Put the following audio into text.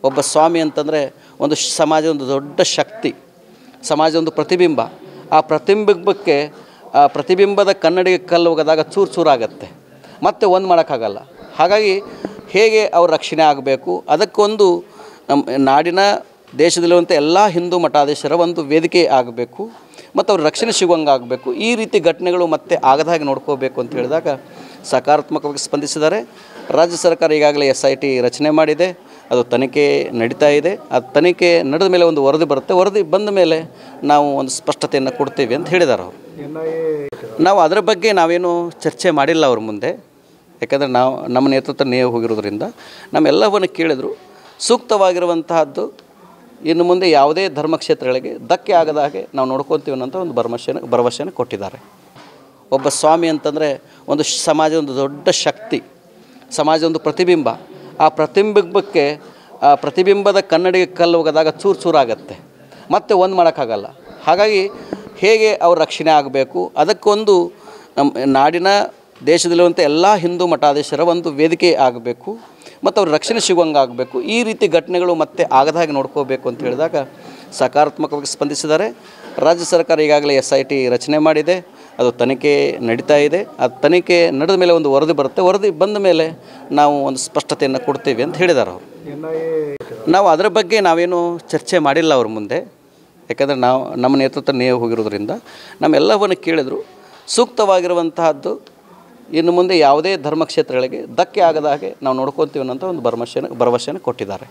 ಒಬ್ಬ ಸ್ವಾಮಿ ಅಂತಂದರೆ ಒಂದು ಸಮಾಜ ಒಂದು ದೊಡ್ಡ ಶಕ್ತಿ, ಸಮಾಜ ಒಂದು ಪ್ರತಿಬಿಂಬ. ಆ ಪ್ರತಿಬಿಂಬದ ಕನ್ನಡಿಗೆ ಕಲ್ಲು ಹೋಗೋದಾಗ ಚೂರು ಚೂರಾಗತ್ತೆ, ಮತ್ತೆ ಒಂದು ಮಾಡೋಕ್ಕಾಗಲ್ಲ. ಹಾಗಾಗಿ ಹೇಗೆ ಅವ್ರ ರಕ್ಷಣೆ ಆಗಬೇಕು, ಅದಕ್ಕೊಂದು ನಮ್ಮ ನಾಡಿನ ದೇಶದಲ್ಲಿರುವಂಥ ಎಲ್ಲ ಹಿಂದೂ ಮಠಾಧೀಶರ ಒಂದು ವೇದಿಕೆ ಆಗಬೇಕು ಮತ್ತು ಅವ್ರ ರಕ್ಷಣೆ ಸಿಗುವಂಗೆ ಆಗಬೇಕು. ಈ ರೀತಿ ಘಟನೆಗಳು ಮತ್ತೆ ಆಗದ ಹಾಗೆ ನೋಡ್ಕೋಬೇಕು ಅಂತ ಹೇಳಿದಾಗ ಸಕಾರಾತ್ಮಕವಾಗಿ ಸ್ಪಂದಿಸಿದ್ದಾರೆ. ರಾಜ್ಯ ಸರ್ಕಾರ ಈಗಾಗಲೇ SIT ರಚನೆ ಮಾಡಿದೆ, ಅದು ತನಿಖೆ ನಡೀತಾ ಇದೆ. ಆ ತನಿಖೆ ನಡೆದ ಮೇಲೆ ಒಂದು ವರದಿ ಬರುತ್ತೆ, ವರದಿ ಬಂದ ಮೇಲೆ ನಾವು ಒಂದು ಸ್ಪಷ್ಟತೆಯನ್ನು ಕೊಡ್ತೀವಿ ಅಂತ ಹೇಳಿದ್ದಾರೆ ಅವರು. ನಾವು ಅದರ ಬಗ್ಗೆ ನಾವೇನು ಚರ್ಚೆ ಮಾಡಿಲ್ಲ ಅವ್ರ ಮುಂದೆ, ಯಾಕಂದರೆ ನಮ್ಮ ನೇತೃತ್ವ ನೀವು ಹೋಗಿರೋದ್ರಿಂದ ನಮ್ಮೆಲ್ಲವನ್ನು ಕೇಳಿದರು. ಸೂಕ್ತವಾಗಿರುವಂತಹದ್ದು ಇನ್ನು ಮುಂದೆ ಯಾವುದೇ ಧರ್ಮಕ್ಷೇತ್ರಗಳಿಗೆ ಧಕ್ಕೆ ಆಗದ ಹಾಗೆ ನಾವು ನೋಡ್ಕೊತೀವಿ ಅನ್ನೋಂಥ ಒಂದು ಭರವಸೆಯನ್ನು ಕೊಟ್ಟಿದ್ದಾರೆ. ಒಬ್ಬ ಸ್ವಾಮಿ ಅಂತಂದರೆ ಒಂದು ಸಮಾಜ ಒಂದು ದೊಡ್ಡ ಶಕ್ತಿ, ಸಮಾಜ ಒಂದು ಪ್ರತಿಬಿಂಬ. ಆ ಪ್ರತಿಬಿಂಬದ ಕನ್ನಡಿಗೆ ಕಲ್ಲು ಹೋಗೋದಾಗ ಚೂರು ಚೂರಾಗತ್ತೆ, ಮತ್ತೆ ಒಂದು ಮಾಡೋಕ್ಕಾಗಲ್ಲ. ಹಾಗಾಗಿ ಹೇಗೆ ಅವ್ರ ರಕ್ಷಣೆ ಆಗಬೇಕು, ಅದಕ್ಕೊಂದು ನಮ್ಮ ನಾಡಿನ ದೇಶದಲ್ಲಿರುವಂಥ ಎಲ್ಲ ಹಿಂದೂ ಮಠಾಧೀಶರ ಒಂದು ವೇದಿಕೆ ಆಗಬೇಕು ಮತ್ತು ಅವ್ರ ರಕ್ಷಣೆ ಸಿಗುವಂಗೆ ಆಗಬೇಕು. ಈ ರೀತಿ ಘಟನೆಗಳು ಮತ್ತೆ ಆಗದ ಹಾಗೆ ನೋಡ್ಕೋಬೇಕು ಅಂತ ಹೇಳಿದಾಗ ಸಕಾರಾತ್ಮಕವಾಗಿ ಸ್ಪಂದಿಸಿದ್ದಾರೆ. ರಾಜ್ಯ ಸರ್ಕಾರ ಈಗಾಗಲೇ SIT ರಚನೆ ಮಾಡಿದೆ, ಅದು ತನಿಖೆ ನಡೀತಾ ಇದೆ. ಆ ತನಿಖೆ ನಡೆದ ಮೇಲೆ ಒಂದು ವರದಿ ಬರುತ್ತೆ, ವರದಿ ಬಂದ ಮೇಲೆ ನಾವು ಒಂದು ಸ್ಪಷ್ಟತೆಯನ್ನು ಕೊಡ್ತೀವಿ ಅಂತ ಹೇಳಿದ್ದಾರೆ ಅವರು. ನಾವು ಅದರ ಬಗ್ಗೆ ನಾವೇನು ಚರ್ಚೆ ಮಾಡಿಲ್ಲ ಅವ್ರ ಮುಂದೆ, ಯಾಕಂದರೆ ನಮ್ಮ ನೇತೃತ್ವ ನೀವು ಹೋಗಿರೋದ್ರಿಂದ ನಮ್ಮೆಲ್ಲವನ್ನು ಕೇಳಿದರು. ಸೂಕ್ತವಾಗಿರುವಂತಹದ್ದು ಇನ್ನು ಮುಂದೆ ಯಾವುದೇ ಧರ್ಮಕ್ಷೇತ್ರಗಳಿಗೆ ಧಕ್ಕೆ ಆಗದ ಹಾಗೆ ನಾವು ನೋಡ್ಕೊತೀವಿ ಅನ್ನೋಂಥ ಒಂದು ಭರವಸೆಯನ್ನು ಕೊಟ್ಟಿದ್ದಾರೆ.